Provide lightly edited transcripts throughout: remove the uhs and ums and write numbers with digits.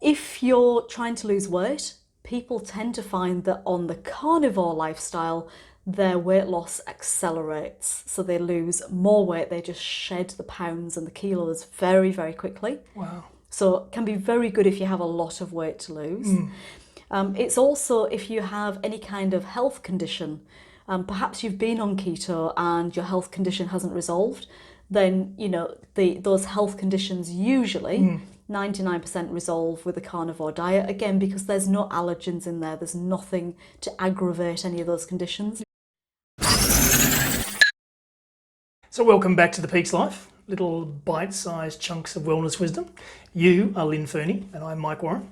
if you're trying to lose weight, people tend to find that on the carnivore lifestyle, their weight loss accelerates. So they lose more weight, they just shed the pounds and the kilos very, very quickly. Wow. So it can be very good if you have a lot of weight to lose. It's also if you have any kind of health condition, perhaps you've been on keto and your health condition hasn't resolved, then those health conditions usually 99% resolve with a carnivore diet, again because there's no allergens in there, there's nothing to aggravate any of those conditions. So welcome back to The Peaks Life, little bite-sized chunks of wellness wisdom. You are Lynn Fernie and I'm Mike Warren.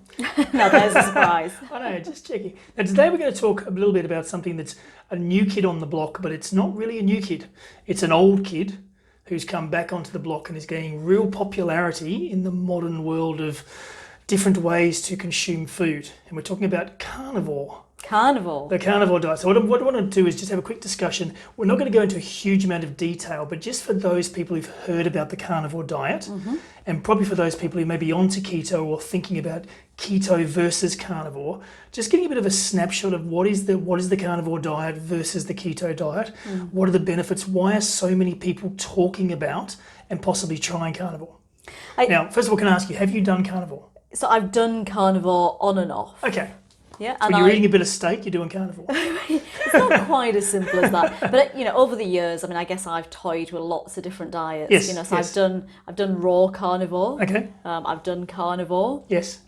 Now there's a surprise. I know, just checking. Now today we're going to talk a little bit about something that's a new kid on the block, but it's not really a new kid. It's an old kid who's come back onto the block and is gaining real popularity in the modern world of different ways to consume food. And we're talking about carnivore. Carnivore. The carnivore diet. So what I want to do is just have a quick discussion. We're not going to go into a huge amount of detail, but just for those people who've heard about the carnivore diet, and probably for those people who may be onto keto or thinking about keto versus carnivore, just getting a bit of a snapshot of what is the carnivore diet versus the keto diet. What are the benefits? Why are so many people talking about and possibly trying carnivore? Now, first of all, can I ask you, have you done carnivore? So I've done carnivore on and off. Okay. Yeah, so when you're eating a bit of steak, you're doing carnivore. It's not quite as simple as that. But over the years, I guess I've toyed with lots of different diets. Yes, so yes. I've done raw carnivore. Okay. I've done carnivore. Yes.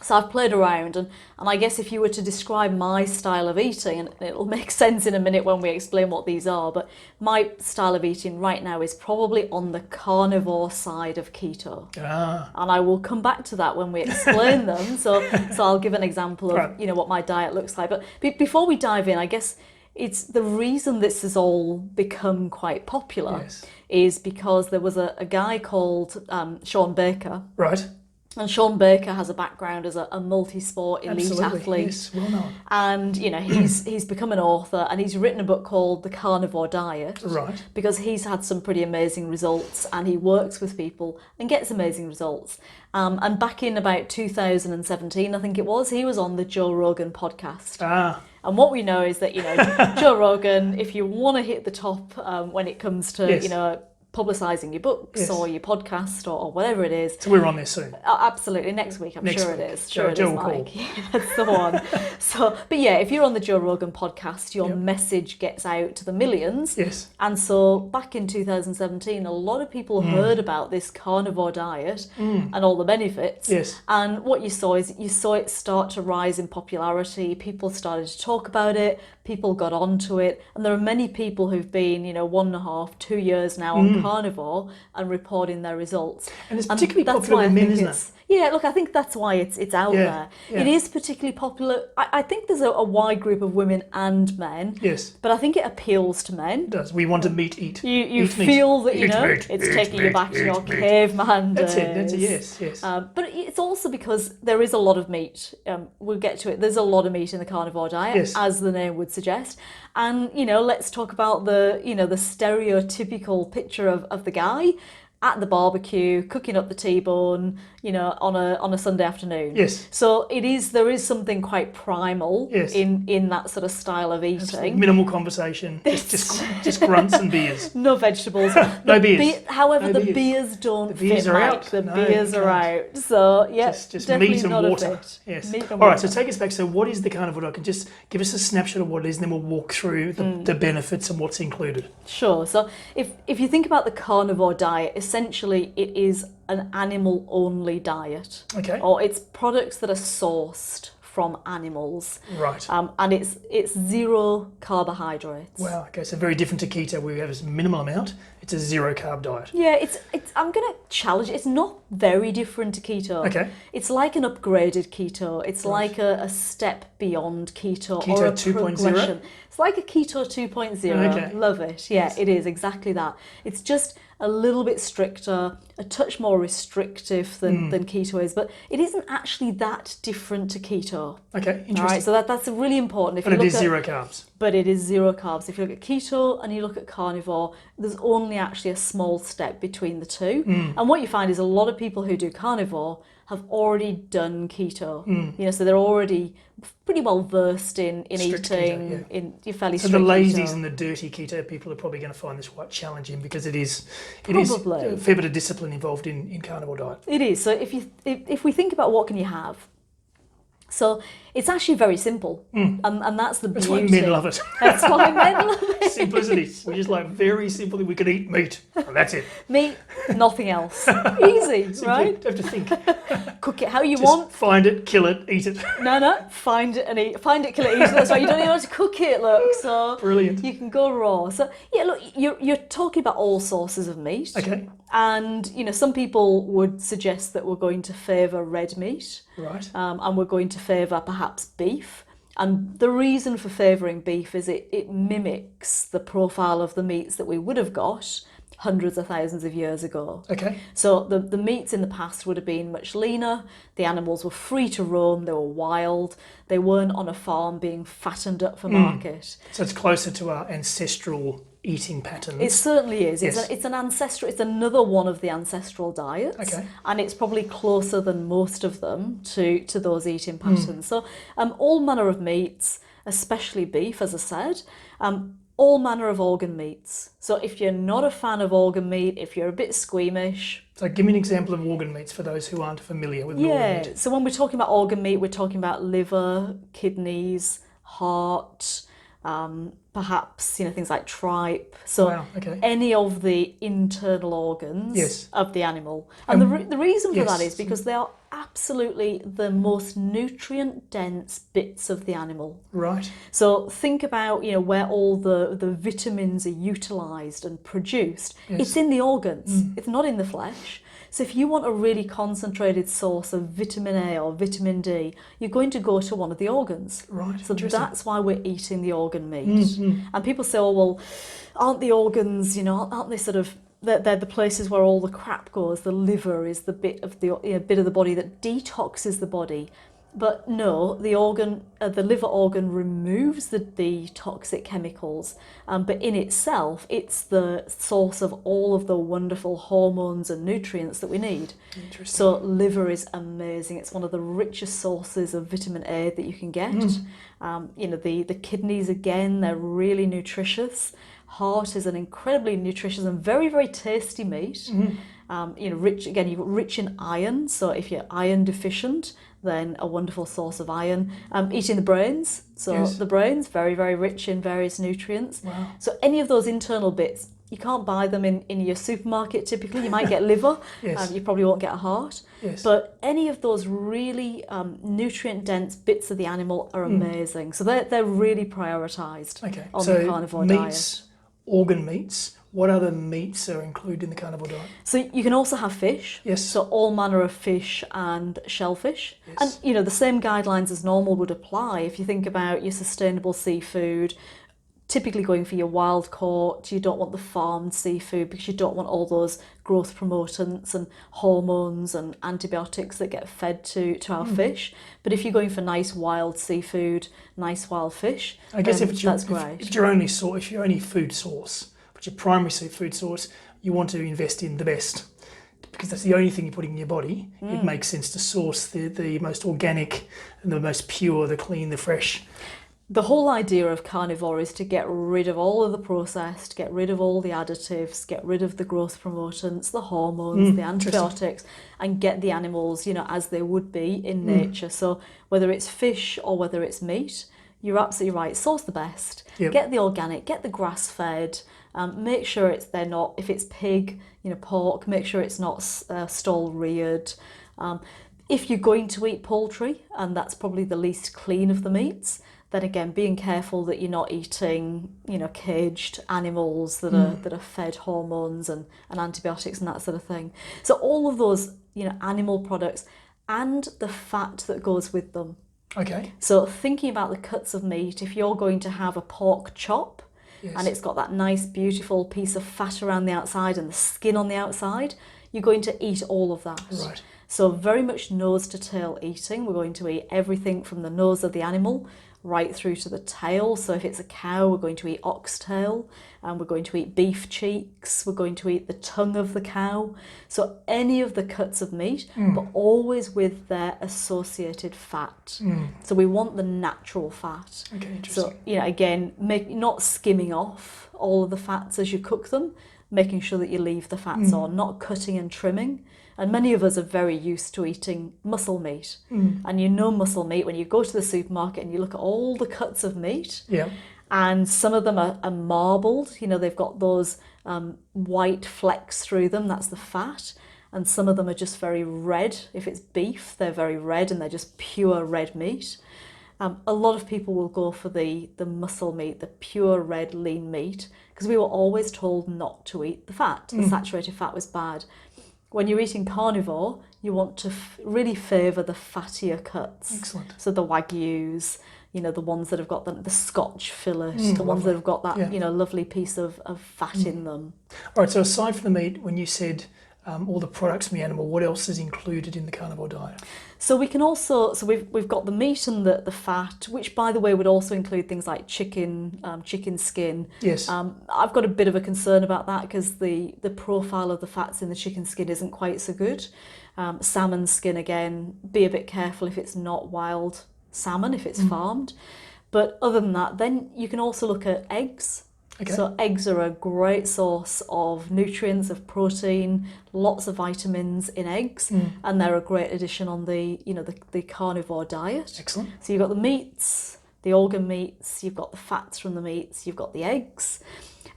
So I've played around, and I guess if you were to describe my style of eating, and it'll make sense in a minute when we explain what these are, but my style of eating right now is probably on the carnivore side of keto. And I will come back to that when we explain them. So I'll give an example of what my diet looks like. But before we dive in, I guess it's the reason this has all become quite popular is because there was a guy called Sean Baker. Right. And Sean Baker has a background as a multi-sport elite athlete. Yes, well known. And he's become an author, and he's written a book called The Carnivore Diet. Right. Because he's had some pretty amazing results, and he works with people and gets amazing results. And back in about 2017, I think it was, he was on the Joe Rogan podcast. And what we know is that Joe Rogan, if you want to hit the top when it comes to publicising your books or your podcast or whatever it is. So we're on this soon. Absolutely, next week, I'm sure week. it is. Joe it is, Mike. That's the one. But yeah, if you're on the Joe Rogan podcast, your message gets out to the millions. Yes. And so back in 2017, a lot of people heard about this carnivore diet and all the benefits. Yes. And what you saw it start to rise in popularity. People started to talk about it. People got onto it. And there are many people who've been, 1.5, 2 years now on carnivore and reporting their results. And it's particularly popular with men, isn't it? Yeah, look, I think that's why it's out there. Yeah. It is particularly popular. I think there's a wide group of women and men. Yes. But I think it appeals to men. It does. We want to eat. You feel that, it's taking you back to your caveman days. That's it. Yes. But it's also because there is a lot of meat. We'll get to it. There's a lot of meat in the carnivore diet, as the name would suggest. And, let's talk about the stereotypical picture of the guy at the barbecue, cooking up the T-bone, on a Sunday afternoon. Yes. So there is something quite primal in that sort of style of eating. Absolutely. Minimal conversation, just grunts and beers. No vegetables. No beers. However, no the beers don't fit, are Mike. out. The beers are out. So, just definitely meat and not water. A fit. Yes. Meat and All water. right, so take us back. So what is the carnivore diet? Can just give us a snapshot of what it is, and then we'll walk through the benefits and what's included. Sure. So if you think about the carnivore diet, essentially it is an animal-only diet. Okay. Or it's products that are sourced from animals. Right. And it's zero carbohydrates. Wow. Okay. So very different to keto, where we have a minimal amount. It's a zero carb diet. Yeah. I'm gonna challenge it. It's not very different to keto. Okay. It's like an upgraded keto. It's like a step beyond keto. Keto or a 2.0? progression. It's like a keto 2.0. Okay. Love it. Yeah, it is exactly that. It's just a little bit stricter, a touch more restrictive than keto is, but it isn't actually that different to keto. Okay, interesting. All right, so that's really important. But it is zero carbs. But it is zero carbs. If you look at keto and you look at carnivore, there's only actually a small step between the two. And what you find is a lot of people who do carnivore have already done keto. You know, so they're already pretty well versed in Strict eating keto, yeah. in your fairly So strict the lazies keto. and the dirty keto people are probably going to find this quite challenging because it is Probably. a fair bit of discipline involved in carnivore diet. It is. So if we think about what can you have, so it's actually very simple, and that's the That's beauty. why men love it. That's why men love it. Simplicity. We just like very simply we could eat meat and that's it. Meat, nothing else. Easy, Simply, right? don't have to think. Cook it how you Just want. find it, kill it, eat it. No, find it and eat. Find it, kill it, eat it. That's right. You don't even have to cook it. Look, so Brilliant. you can go raw. So yeah, look, you're talking about all sources of meat. Okay. And you know, some people would suggest that we're going to favour red meat, Right. and we're going to favour perhaps beef. And the reason for favouring beef is it mimics the profile of the meats that we would have got hundreds of thousands of years ago. Okay. So the meats in the past would have been much leaner, the animals were free to roam, they were wild, they weren't on a farm being fattened up for market. So it's closer to our ancestral eating patterns. It certainly is. Yes. It's an ancestral. It's another one of the ancestral diets, Okay. and it's probably closer than most of them to those eating patterns. So, all manner of meats, especially beef, as I said, all manner of organ meats. So, if you're not a fan of organ meat, if you're a bit squeamish, So give me an example of organ meats for those who aren't familiar with organ meat. So when we're talking about organ meat, we're talking about liver, kidneys, heart. Perhaps things like tripe. So Wow, okay. any of the internal organs Yes. of the animal, and the reason for yes. that is because they are absolutely the most nutrient dense bits of the animal. Right. So think about where all the vitamins are utilised and produced. Yes. It's in the organs. It's not in the flesh. So if you want a really concentrated source of vitamin A or vitamin D, you're going to go to one of the organs. Right. So Interesting. that's why we're eating the organ meat. And people say, oh, well, aren't the organs, aren't they sort of, they're the places where all the crap goes. The liver is the bit of the body that detoxes the body. But no, the liver organ removes the toxic chemicals, but in itself, it's the source of all of the wonderful hormones and nutrients that we need. Interesting. So liver is amazing. It's one of the richest sources of vitamin A that you can get. The kidneys, again, they're really nutritious. Heart is an incredibly nutritious and very, very tasty meat. Rich in iron. So if you're iron deficient, then a wonderful source of iron. Eating the brains. So Yes. the brains, very, very rich in various nutrients. Wow. So any of those internal bits, you can't buy them in your supermarket typically. You might get liver. Yes. You probably won't get a heart. Yes. But any of those really nutrient-dense bits of the animal are amazing. So they're really prioritised Okay. on So the carnivore meats, diet. organ meats. What other meats are included in the carnivore diet? So you can also have fish. Yes. So all manner of fish and shellfish. Yes. And the same guidelines as normal would apply if you think about your sustainable seafood. Typically going for your wild caught, you don't want the farmed seafood because you don't want all those growth promotants and hormones and antibiotics that get fed to our fish. But if you're going for nice wild seafood, nice wild fish, I guess then if it's your, that's great. if your only source, if your only food source, but your primary food source, you want to invest in the best because that's the only thing you're putting in your body. It makes sense to source the most organic and the most pure, the clean, the fresh. The whole idea of carnivore is to get rid of all of the processed, get rid of all the additives, get rid of the growth promotants, the hormones, the antibiotics, and get the animals, as they would be in nature. So whether it's fish or whether it's meat, you're absolutely right. Source the best. Yep. Get the organic, get the grass-fed. Make sure if it's pig, pork, make sure it's not stall reared. If you're going to eat poultry, and that's probably the least clean of the meats, then again, being careful that you're not eating, caged animals that are fed hormones and antibiotics and that sort of thing. So all of those, animal products and the fat that goes with them. Okay. So thinking about the cuts of meat, if you're going to have a pork chop, Yes. and it's got that nice, beautiful piece of fat around the outside and the skin on the outside, you're going to eat all of that. Right. So very much nose to tail eating. We're going to eat everything from the nose of the animal right through to the tail. So if it's a cow, we're going to eat oxtail, and we're going to eat beef cheeks, we're going to eat the tongue of the cow. So any of the cuts of meat, but always with their associated fat. So we want the natural fat. Okay, interesting. So, again, not skimming off all of the fats as you cook them, making sure that you leave the fats on, not cutting and trimming. And many of us are very used to eating muscle meat. And muscle meat, when you go to the supermarket and you look at all the cuts of meat, and some of them are marbled, they've got those white flecks through them, that's the fat. And some of them are just very red. If it's beef, they're very red and they're just pure red meat. A lot of people will go for the muscle meat, the pure red lean meat, because we were always told not to eat the fat. The saturated fat was bad. When you're eating carnivore, you want to really favour the fattier cuts. Excellent. So the Wagyus, the ones that have got the Scotch fillet, the ones that have got that, lovely piece of fat in them. All right, so aside from the meat, when you said all the products from the animal, what else is included in the carnivore diet? So we can also, we've got the meat and the fat, which by the way would also include things like chicken skin. Yes. I've got a bit of a concern about that because the profile of the fats in the chicken skin isn't quite so good. Salmon skin, again, be a bit careful if it's not wild salmon, if it's farmed. But other than that, then you can also look at eggs. Okay. So eggs are a great source of nutrients, of protein, lots of vitamins in eggs, and they're a great addition on the carnivore diet. Excellent. So you've got the meats, the organ meats, you've got the fats from the meats, you've got the eggs,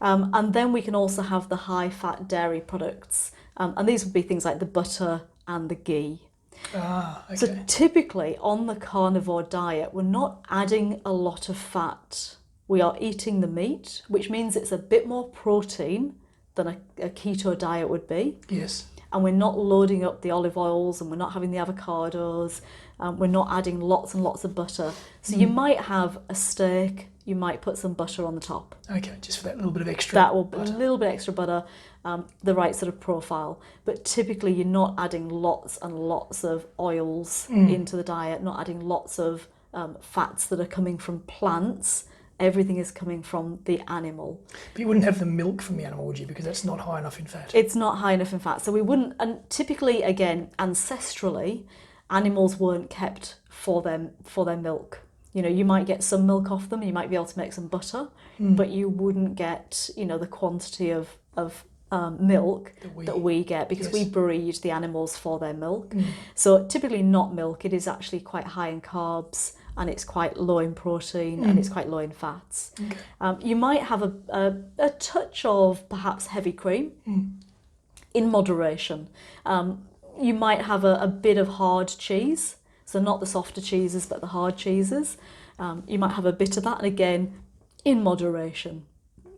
and then we can also have the high-fat dairy products, and these would be things like the butter and the ghee. Okay. So typically on the carnivore diet, we're not adding a lot of fat. We are eating the meat, which means it's a bit more protein than a keto diet would be. Yes. And we're not loading up the olive oils, and we're not having the avocados. We're not adding lots and lots of butter. So you might have a steak, you might put some butter on the top. Okay, just for that little bit of extra That will be butter. a little bit extra butter, the right sort of profile. But typically you're not adding lots and lots of oils into the diet, not adding lots of fats that are coming from plants. Everything is coming from the animal. But you wouldn't have the milk from the animal, would you? Because that's not high enough in fat. It's not high enough in fat. So we wouldn't, and typically, again, ancestrally, animals weren't kept for their milk. You might get some milk off them, you might be able to make some butter, but you wouldn't get, the quantity of milk that we get because we breed the animals for their milk. So typically not milk, it is actually quite high in carbs, and it's quite low in protein, and it's quite low in fats. Okay. You might have a touch of perhaps heavy cream in moderation. You might have a bit of hard cheese, so not the softer cheeses, but the hard cheeses. You might have a bit of that, and again, in moderation.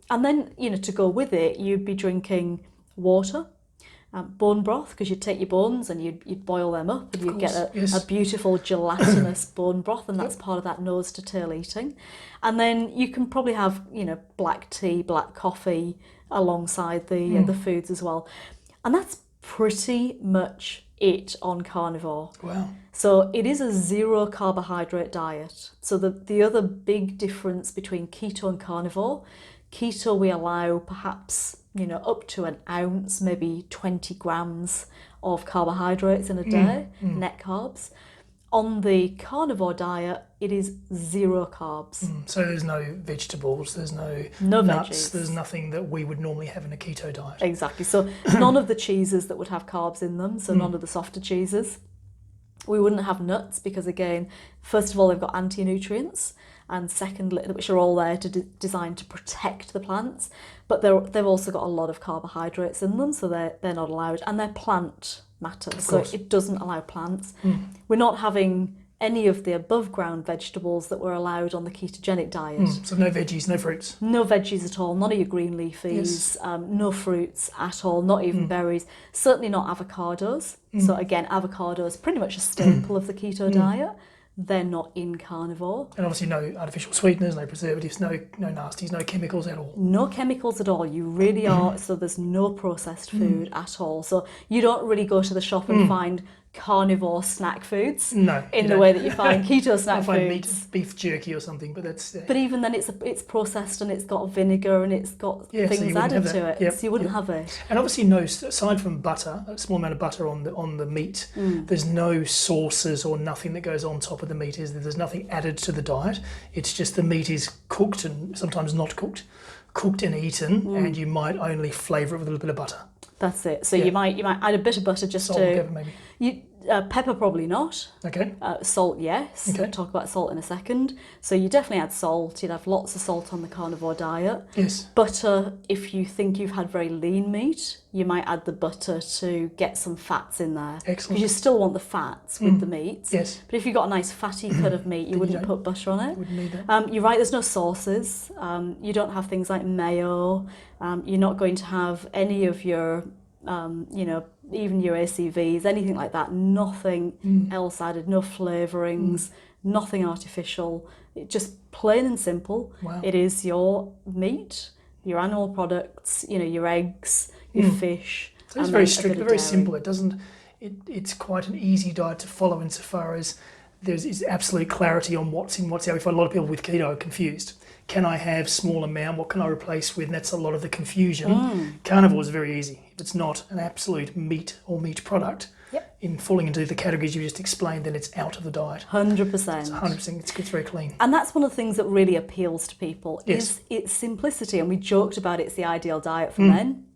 And then, to go with it, you'd be drinking water, bone broth, because you'd take your bones and you'd boil them up, and you'd get a beautiful gelatinous bone broth, and that's part of that nose to tail eating. And then you can probably have, black tea, black coffee alongside the foods as well. And that's pretty much it on carnivore. Wow. So it is a zero carbohydrate diet. So the other big difference between keto and carnivore, keto we allow perhaps up to an ounce, maybe 20 grams of carbohydrates in a day, net carbs. On the carnivore diet, it is zero carbs. So there's no vegetables, there's no nuts, veggies. There's nothing that we would normally have in a keto diet. Exactly. So none of the cheeses that would have carbs in them, so none of the softer cheeses. We wouldn't have nuts because, again, first of all, they've got anti-nutrients, and secondly, which are all there designed to protect the plants, but they've also got a lot of carbohydrates in them, so they're not allowed, and they're plant matter, so it doesn't allow plants. We're not having any of the above ground vegetables that were allowed on the ketogenic diet. So no veggies, no fruits. No veggies at all, none of your green leafies, no fruits at all, not even berries, certainly not avocados. So again, avocados pretty much a staple of the keto diet. they're not in carnivore. And obviously no artificial sweeteners, no preservatives, no nasties, no chemicals at all. No chemicals at all. You really are, so there's no processed food at all. So you don't really go to the shop and find carnivore snack foods No, in the way that you find keto snack I find foods. beef jerky or something, but that's... But even then, it's processed and it's got vinegar and it's got so you things wouldn't added have to that. it, Yep, so you wouldn't yep. have it. And obviously, no, aside from butter, a small amount of butter on the meat, there's no sauces or nothing that goes on top of the meat. There's nothing added to the diet. It's just the meat is cooked and sometimes not cooked and eaten, and you might only flavour it with a little bit of butter. That's it. So you might add a bit of butter just Salt to... and pepper maybe. Pepper probably not. Okay. Salt, yes. Okay. We'll talk about salt in a second. So you definitely add salt. You'd have lots of salt on the carnivore diet. Yes. Butter, if you think you've had very lean meat, you might add the butter to get some fats in there. Excellent. Because you still want the fats with the meat. Yes. But if you've got a nice fatty cut of meat, you wouldn't put butter on it. Wouldn't need that. You're right, there's no sauces. You don't have things like mayo. You're not going to have any of your, even your ACVs, anything like that. Nothing else added, no flavourings, nothing artificial. Just plain and simple. Wow. It is your meat, your animal products, your eggs, your fish. So it's very strict, but very simple. It doesn't. It's quite an easy diet to follow insofar as there's absolute clarity on what's in, what's out. We find a lot of people with keto are confused. Can I have small amount? What can I replace with? And that's a lot of the confusion. Carnivore is very easy. If it's not an absolute meat or meat product, in falling into the categories you just explained, then it's out of the diet. 100%. It's 100%. It's very clean. And that's one of the things that really appeals to people Yes. is its simplicity. And we joked about it's the ideal diet for men.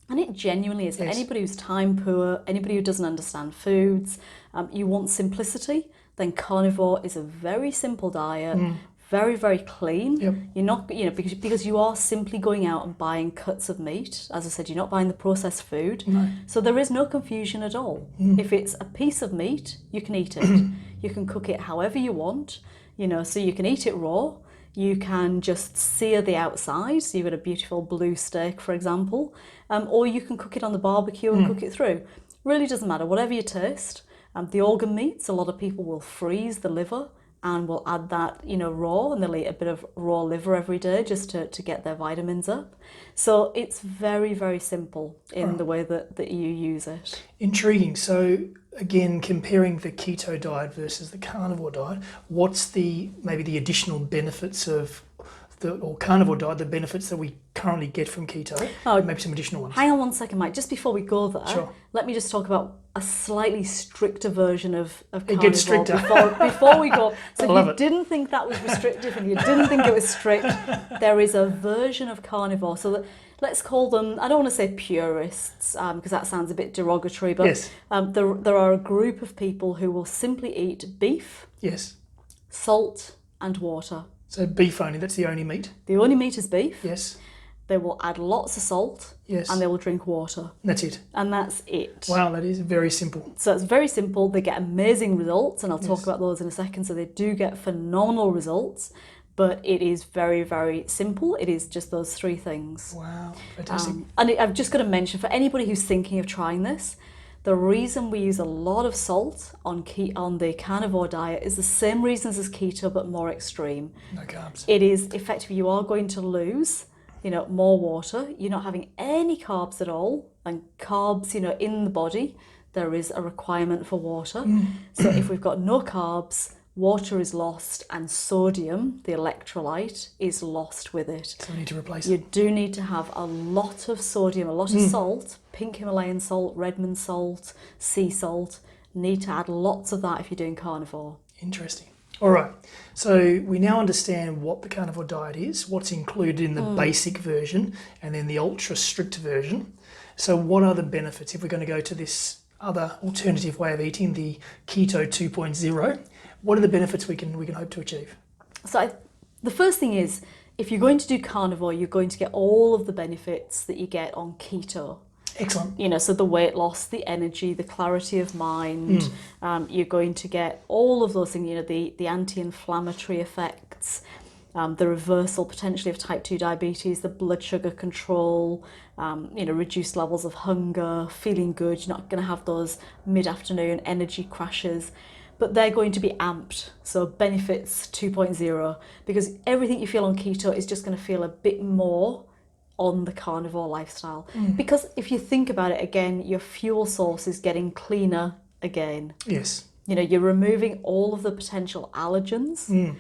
And it genuinely is for anybody who's time poor, anybody who doesn't understand foods. You want simplicity, then carnivore is a very simple diet, very, very clean. Yep. You're not, because you are simply going out and buying cuts of meat. As I said, you're not buying the processed food. No. So there is no confusion at all. If it's a piece of meat, you can eat it. You can cook it however you want, so you can eat it raw. You can just sear the outside, so you've got a beautiful blue steak, for example, or you can cook it on the barbecue and cook it through. Really doesn't matter, whatever you taste. The organ meats, a lot of people will freeze the liver and will add that, raw, and they'll eat a bit of raw liver every day just to get their vitamins up. So it's very, very simple in the way that you use it. Intriguing. So again, comparing the keto diet versus the carnivore diet, what's maybe the additional benefits of the carnivore diet, the benefits that we currently get from keto, maybe some additional ones? Hang on one second, Mike. Just before we go there, Sure. let me just talk about a slightly stricter version of carnivore. It gets stricter. Before we go. So I if you didn't think that was restrictive and you didn't think it was strict, there is a version of carnivore. So let's call them, I don't want to say purists, because that sounds a bit derogatory, but Yes. there are a group of people who will simply eat beef, Yes. salt and water. So beef only, that's the only meat? The only meat is beef. Yes. They will add lots of salt. Yes. And they will drink water. That's it. And that's it. Wow, that is very simple. So it's very simple. They get amazing results, and I'll talk about those in a second. So they do get phenomenal results, but it is very, very simple. It is just those three things. Wow, fantastic. And I've just got to mention, for anybody who's thinking of trying this, the reason we use a lot of salt on the carnivore diet is the same reasons as keto, but more extreme. No carbs. It is effectively, you are going to lose, more water. You're not having any carbs at all, and carbs, in the body, there is a requirement for water. So if we've got no carbs, water is lost, and sodium, the electrolyte, is lost with it. So we need to replace You it. do need to have a lot of sodium, a lot of salt, pink Himalayan salt, Redmond salt, sea salt. Need to add lots of that if you're doing carnivore. Interesting. All right. So we now understand what the carnivore diet is, what's included in the basic version, and then the ultra strict version. So what are the benefits if we're going to go to this other alternative way of eating, the Keto 2.0? What are the benefits we can hope to achieve? So the first thing is, if you're going to do carnivore, you're going to get all of the benefits that you get on keto. Excellent. So the weight loss, the energy, the clarity of mind, you're going to get all of those things, the anti-inflammatory effects, the reversal potentially of type 2 diabetes, the blood sugar control, reduced levels of hunger, feeling good. You're not going to have those mid-afternoon energy crashes. but they're going to be amped. So benefits 2.0, because everything you feel on keto is just going to feel a bit more on the carnivore lifestyle. Because if you think about it again, your fuel source is getting cleaner again. Yes. You know, you're removing all of the potential allergens,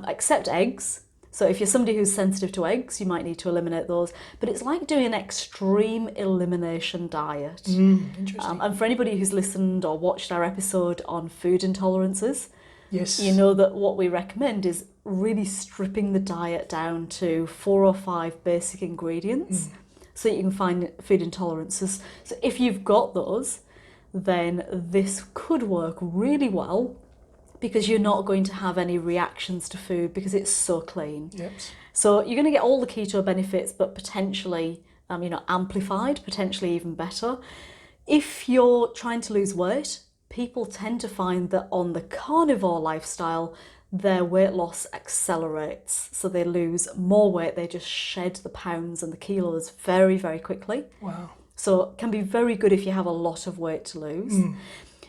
except eggs. So if you're somebody who's sensitive to eggs, you might need to eliminate those. But it's like doing an extreme elimination diet. Interesting. And for anybody who's listened or watched our episode on food intolerances, Yes. you know that what we recommend is really stripping the diet down to 4 or 5 basic ingredients so that you can find food intolerances. So if you've got those, then this could work really well, because you're not going to have any reactions to food because it's so clean. Yep. So you're going to get all the keto benefits, but potentially, amplified, potentially even better. If you're trying to lose weight, people tend to find that on the carnivore lifestyle, their weight loss accelerates. So they lose more weight, they just shed the pounds and the kilos very, very quickly. Wow. So it can be very good if you have a lot of weight to lose.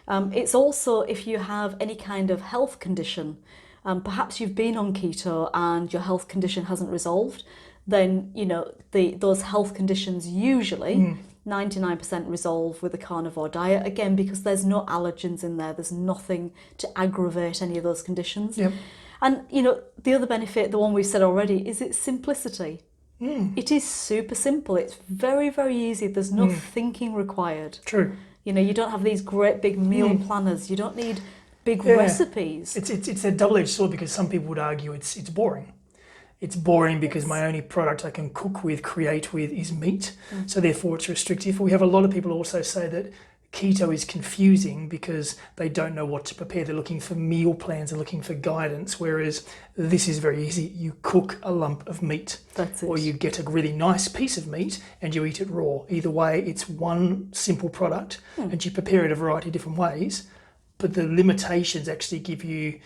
It's also if you have any kind of health condition, perhaps you've been on keto and your health condition hasn't resolved, then those health conditions usually 99% resolve with a carnivore diet, again because there's no allergens in there's nothing to aggravate any of those conditions. Yep. And the other benefit, the one we've said already, is its simplicity. It is super simple. It's very, very easy. There's no thinking required. True. You don't have these great big meal planners. You don't need big recipes. It's a double-edged sword, because some people would argue it's boring. It's boring because my only product I can cook with, create with, is meat. So therefore it's restrictive. We have a lot of people also say that keto is confusing because they don't know what to prepare. They're looking for meal plans, they're looking for guidance, whereas this is very easy. You cook a lump of meat. That's it. Or you get a really nice piece of meat and you eat it raw. Either way, it's one simple product and you prepare it a variety of different ways, but the limitations actually give you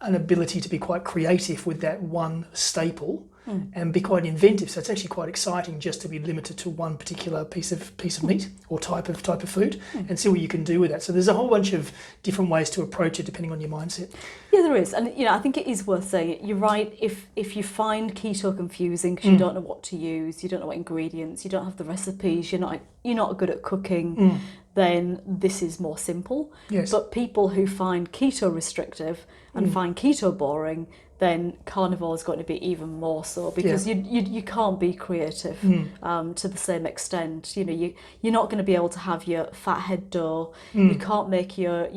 an ability to be quite creative with that one staple and be quite inventive. So it's actually quite exciting just to be limited to one particular piece of meat or type of food and see what you can do with that. So there's a whole bunch of different ways to approach it depending on your mindset. Yeah, there is. And I think it is worth saying, you're right, if you find keto confusing because you don't know what to use, you don't know what ingredients, you don't have the recipes, you're not good at cooking, then this is more simple. Yes. But people who find keto restrictive and find keto boring, then carnivore is going to be even more so, because you can't be creative to the same extent. You're not going to be able to have your fathead dough. You can't make your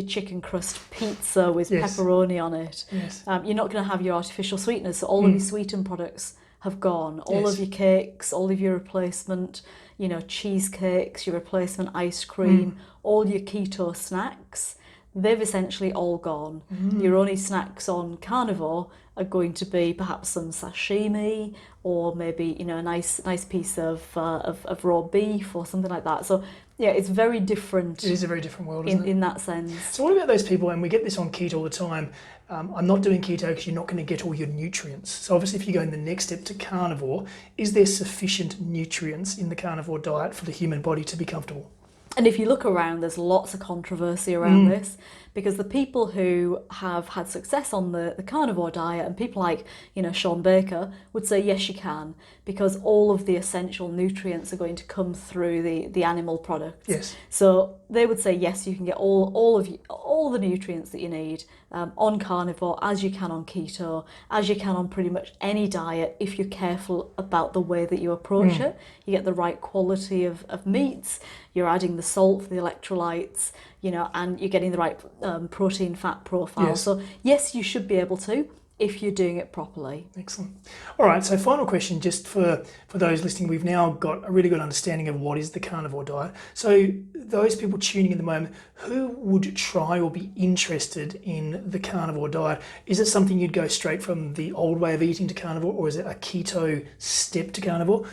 chicken crust pizza with pepperoni on it. Yes. You're not going to have your artificial sweeteners. So all of your sweetened products have gone. All of your cakes, all of your replacement, cheesecakes, your replacement ice cream, all your keto snacks, they've essentially all gone. Your only snacks on carnivore are going to be perhaps some sashimi, or maybe a nice piece of raw beef or something like that. So yeah, it's very different. It is a very different world, isn't it? In that sense. So what about those people, and we get this on keto all the time, I'm not doing keto because you're not going to get all your nutrients. So obviously if you go in the next step to carnivore, is there sufficient nutrients in the carnivore diet for the human body to be comfortable? And if you look around, there's lots of controversy around this, because the people who have had success on the carnivore diet, and people like, Sean Baker, would say, yes, you can, because all of the essential nutrients are going to come through the animal products. Yes. So they would say, yes, you can get all the nutrients that you need on carnivore, as you can on keto, as you can on pretty much any diet, if you're careful about the way that you approach it. You get the right quality of meats, you're adding the salt for the electrolytes, and you're getting the right protein fat profile. Yes. So yes, you should be able to, if you're doing it properly. Excellent. All right, so final question, just for those listening. We've now got a really good understanding of what is the carnivore diet. So those people tuning in at the moment, who would try or be interested in the carnivore diet? Is it something you'd go straight from the old way of eating to carnivore, or is it a keto step to carnivore?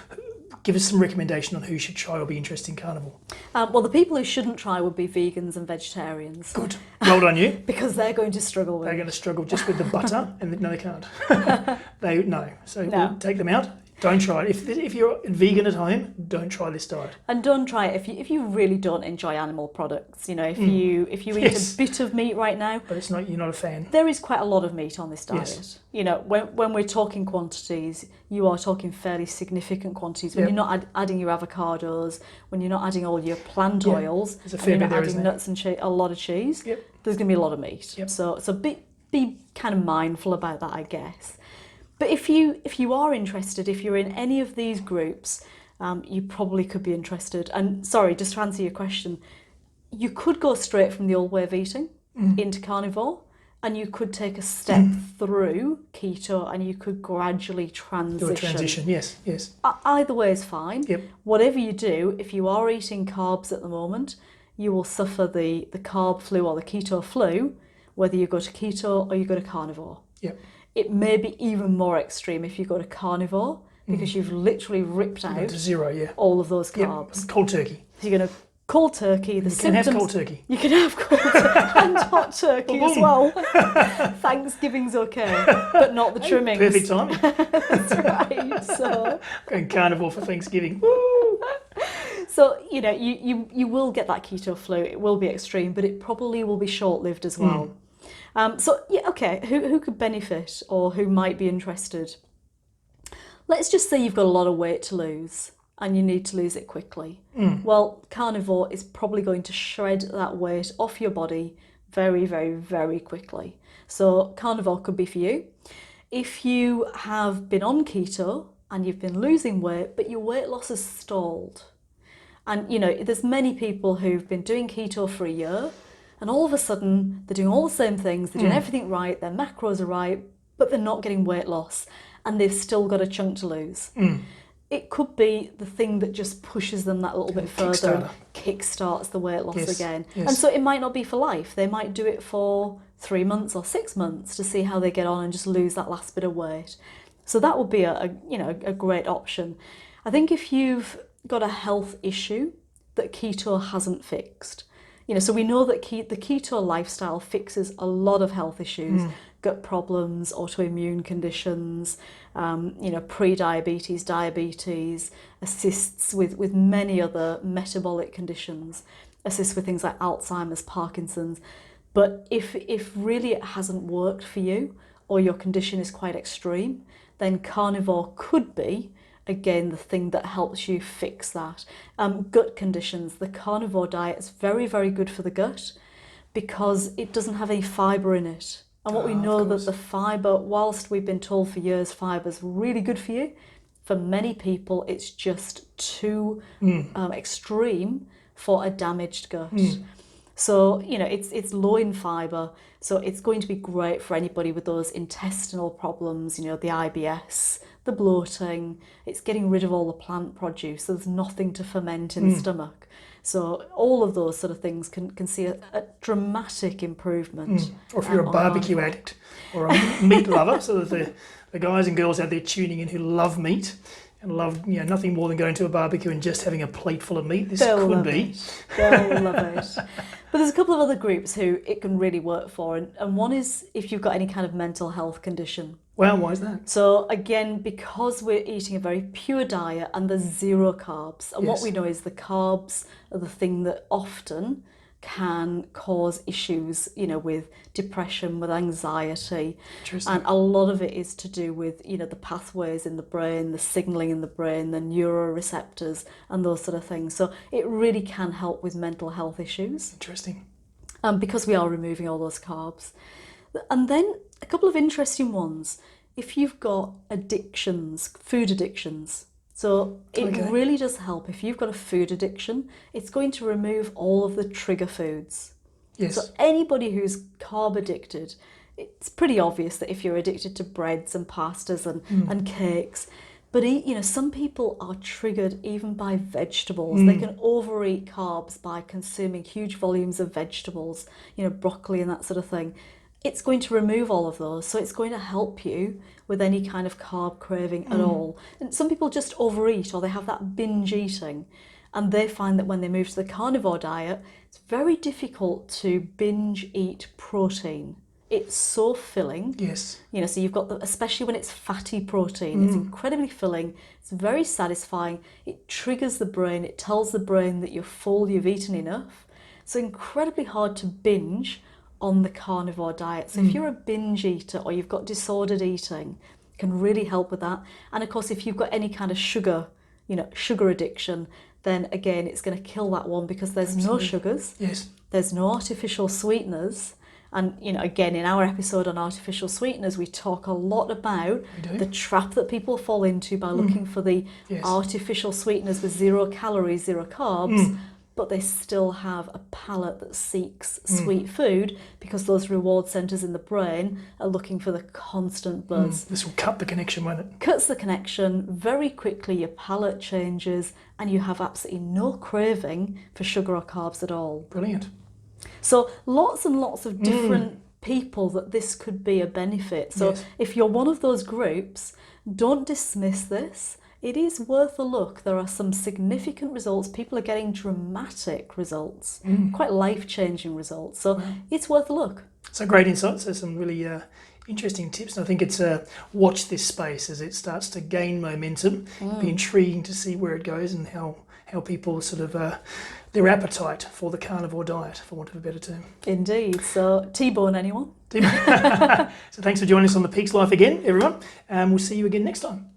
Give us some recommendation on who should try or be interested in carnivore. Well, the people who shouldn't try would be vegans and vegetarians. Good. Well done, you. Because they're going to struggle with They're it. going to struggle just with the butter, and no, they can't. No. So No. we'll take them out. Don't try it. If you're vegan at home, don't try this diet. And don't try it if you really don't enjoy animal products. If you eat Yes. a bit of meat right now, But you're not a fan. there is quite a lot of meat on this diet. Yes. When we're talking quantities, you are talking fairly significant quantities. When Yep. you're not adding your avocados, when you're not adding all your plant Yep. oils, There's a and fair you're bit not there, adding isn't there? nuts and a lot of cheese, Yep. there's going to be a lot of meat. Yep. So be kind of mindful about that, I guess. But if you are interested, if you're in any of these groups, you probably could be interested. And sorry, just to answer your question, you could go straight from the old way of eating into carnivore, and you could take a step through keto, and you could gradually transition. Do a transition, yes. Either way is fine. Yep. Whatever you do, if you are eating carbs at the moment, you will suffer the carb flu or the keto flu, whether you go to keto or you go to carnivore. Yep. It may be even more extreme if you go to carnivore, because you've literally ripped Go out to zero, yeah. all of those Yep. carbs. Cold turkey. So you're going to cold turkey. You can have cold turkey. You can have cold turkey and hot turkey as Boom. well. Thanksgiving's okay, but not the trimmings. Perfect time. That's right. So Going carnivore for Thanksgiving. Woo! So, you will get that keto flu. It will be extreme, but it probably will be short-lived as well. Okay, who could benefit or who might be interested? Let's just say you've got a lot of weight to lose and you need to lose it quickly. Well, carnivore is probably going to shred that weight off your body very, very, very quickly. So carnivore could be for you. If you have been on keto and you've been losing weight, but your weight loss has stalled, and there's many people who've been doing keto for a year, and all of a sudden they're doing all the same things, they're doing everything right, their macros are right, but they're not getting weight loss, and they've still got a chunk to lose. It could be the thing that just pushes them that little bit further and kickstarts the weight loss again. Yes. And so it might not be for life. They might do it for 3 months or 6 months to see how they get on and just lose that last bit of weight. So that would be a great option. I think if you've got a health issue that keto hasn't fixed, so we know that the keto lifestyle fixes a lot of health issues, gut problems, autoimmune conditions, pre-diabetes, diabetes, assists with many other metabolic conditions, assists with things like Alzheimer's, Parkinson's. But if really it hasn't worked for you, or your condition is quite extreme, then carnivore could be, again, the thing that helps you fix that. Gut conditions, the carnivore diet is very, very good for the gut because it doesn't have any fibre in it. And what we know that the fibre, whilst we've been told for years fibre is really good for you, for many people it's just too extreme for a damaged gut. So, it's low in fibre, so it's going to be great for anybody with those intestinal problems, the IBS, the bloating. It's getting rid of all the plant produce, so there's nothing to ferment in the stomach. So all of those sort of things can see a dramatic improvement. Or if you're a barbecue addict or a meat lover, so that the guys and girls out there tuning in who love meat and love nothing more than going to a barbecue and just having a plate full of meat, They'll love it. But there's a couple of other groups who it can really work for, and one is if you've got any kind of mental health condition. Well, why is that? So again, because we're eating a very pure diet and there's zero carbs, and what we know is the carbs are the thing that often can cause issues, with depression, with anxiety. And a lot of it is to do with, the pathways in the brain, the signalling in the brain, the neuroreceptors and those sort of things. So it really can help with mental health issues. Interesting. Because we are removing all those carbs. And then a couple of interesting ones. If you've got addictions, food addictions, so it really does help. If you've got a food addiction, it's going to remove all of the trigger foods. Yes. So anybody who's carb addicted, it's pretty obvious that if you're addicted to breads and pastas and cakes, but some people are triggered even by vegetables. They can overeat carbs by consuming huge volumes of vegetables, broccoli and that sort of thing. It's going to remove all of those, so it's going to help you with any kind of carb craving at all. And some people just overeat, or they have that binge eating, and they find that when they move to the carnivore diet, it's very difficult to binge eat protein. It's so filling. Yes. You know, so you've got especially when it's fatty protein, it's incredibly filling. It's very satisfying. It triggers the brain. It tells the brain that you're full, you've eaten enough. So incredibly hard to binge on the carnivore diet. So if you're a binge eater or you've got disordered eating, it can really help with that. And of course, if you've got any kind of sugar addiction, then again, it's going to kill that one because there's no sugars. Yes. There's no artificial sweeteners. And, again, in our episode on artificial sweeteners, we talk a lot about the trap that people fall into by looking for the artificial sweeteners with 0 calories, 0 carbs, but they still have a palate that seeks sweet food because those reward centres in the brain are looking for the constant buzz. This will cut the connection, won't it? Cuts the connection very quickly, your palate changes, and you have absolutely no craving for sugar or carbs at all. Brilliant. So lots and lots of different people that this could be a benefit. So if you're one of those groups, don't dismiss this. It is worth a look. There are some significant results. People are getting dramatic results, quite life-changing results. So it's worth a look. So great insights. There's some really interesting tips. And I think it's watch this space as it starts to gain momentum. Be intriguing to see where it goes and how people sort of their appetite for the carnivore diet, for want of a better term. Indeed. So T-bone anyone? So thanks for joining us on The Peaks Life again, everyone. We'll see you again next time.